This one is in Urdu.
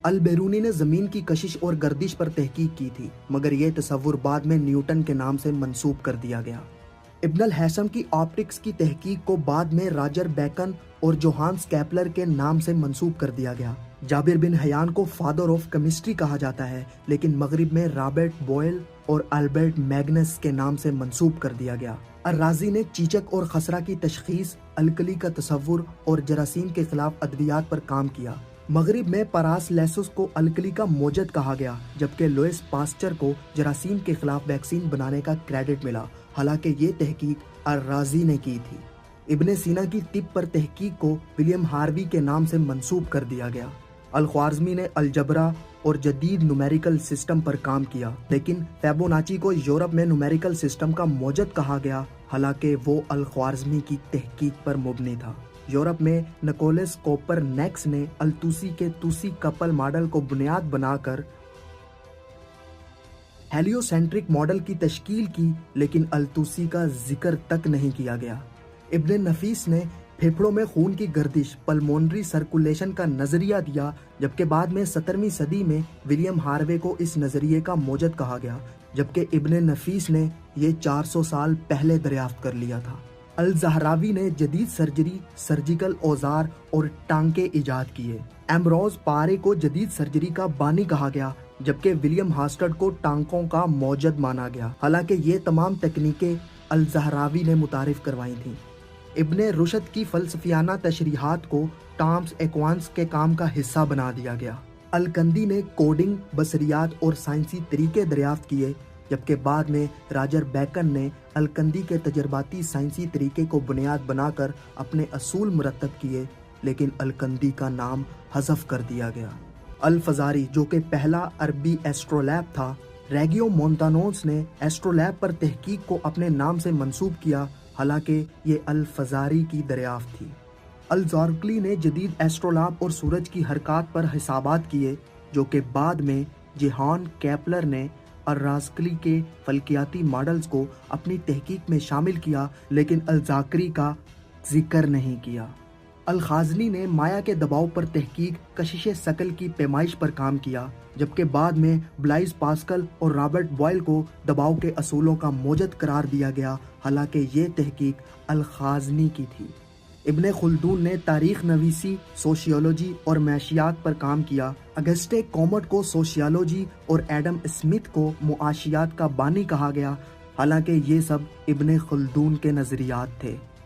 البیرونی نے زمین کی کشش اور گردش پر تحقیق کی تھی، مگر یہ تصور بعد میں نیوٹن کے نام سے منسوب کر دیا گیا۔ ابن الہیثم کی آپٹکس کی تحقیق کو بعد میں راجر بیکن اور جوہانس کیپلر کے نام سے منسوب کر دیا گیا۔ جابر بن حیان کو فادر آف کیمسٹری کہا جاتا ہے، لیکن مغرب میں رابرٹ بوئل اور البرٹ میگنس کے نام سے منسوب کر دیا گیا۔ الرازی نے چیچک اور خسرہ کی تشخیص، الکلی کا تصور اور جراثیم کے خلاف ادویات پر کام کیا۔ مغرب میں پاراسلیسس کو الکلی کا موجد کہا گیا، جبکہ لوئس پاسچر کو جراثیم کے خلاف ویکسین بنانے کا کریڈٹ ملا، حالانکہ یہ تحقیق الرازی نے کی تھی۔ ابن سینا کی طب پر تحقیق کو ولیم ہاروی کے نام سے منسوب کر دیا گیا۔ الخوارزمی نے الجبرا اور جدید نومیریکل سسٹم پر کام کیا، لیکن فیبوناچی کو یورپ میں نومیریکل سسٹم کا موجد کہا گیا، حالانکہ وہ الخوارزمی کی تحقیق پر مبنی تھا۔ یورپ میں نکولس کوپر نیکس نے التوسی کے توسی کپل ماڈل کو بنیاد بنا کر ہیلیو سینٹرک ماڈل کی تشکیل کی، لیکن التوسی کا ذکر تک نہیں کیا گیا۔ ابن نفیس نے پھیپھڑوں میں خون کی گردش پلمونری سرکولیشن کا نظریہ دیا، جبکہ بعد میں 17ویں صدی میں ولیم ہاروے کو اس نظریے کا موجد کہا گیا، جبکہ ابن نفیس نے یہ 400 سال پہلے دریافت کر لیا تھا۔ الزہراوی نے جدید سرجری، سرجیکل اوزار اور ٹانکے ایجاد کیے۔ ایمبروز پارے کو جدید سرجری کا بانی کہا گیا، جبکہ ولیم ہاسٹڈ کو ٹانکوں کا موجد مانا گیا، حالانکہ یہ تمام تکنیکیں الزہراوی نے متعارف کروائی تھیں۔ ابن رشد کی فلسفیانہ تشریحات کو ٹامس ایکوانس کے کام کا حصہ بنا دیا گیا۔ الکندی نے کوڈنگ، بصریات اور سائنسی طریقے دریافت کیے، جبکہ بعد میں راجر بیکن نے الکندی کے تجرباتی سائنسی طریقے کو بنیاد بنا کر اپنے اصول مرتب کیے، لیکن الکندی کا نام حذف کر دیا گیا۔ الفزاری، جو کہ پہلا عربی ایسٹرولیب تھا، ریگیو مونتانوس نے ایسٹرولیب پر تحقیق کو اپنے نام سے منسوب کیا، حالانکہ یہ الفزاری کی دریافت تھی۔ الزارکلی نے جدید ایسٹرولیب اور سورج کی حرکات پر حسابات کیے، جو کہ بعد میں جوہان کیپلر نے الرازقلی کے فلکیاتی ماڈلز کو اپنی تحقیق میں شامل کیا، لیکن الزاکری کا ذکر نہیں کیا۔ الخازنی نے مایا کے دباؤ پر تحقیق، کشش ثقل کی پیمائش پر کام کیا، جبکہ بعد میں بلائز پاسکل اور رابرٹ بوائل کو دباؤ کے اصولوں کا موجد قرار دیا گیا، حالانکہ یہ تحقیق الخازنی کی تھی۔ ابن خلدون نے تاریخ نویسی، سوشیولوجی اور معاشیات پر کام کیا۔ اگسٹے کومٹ کو سوشیولوجی اور ایڈم اسمتھ کو معاشیات کا بانی کہا گیا، حالانکہ یہ سب ابن خلدون کے نظریات تھے۔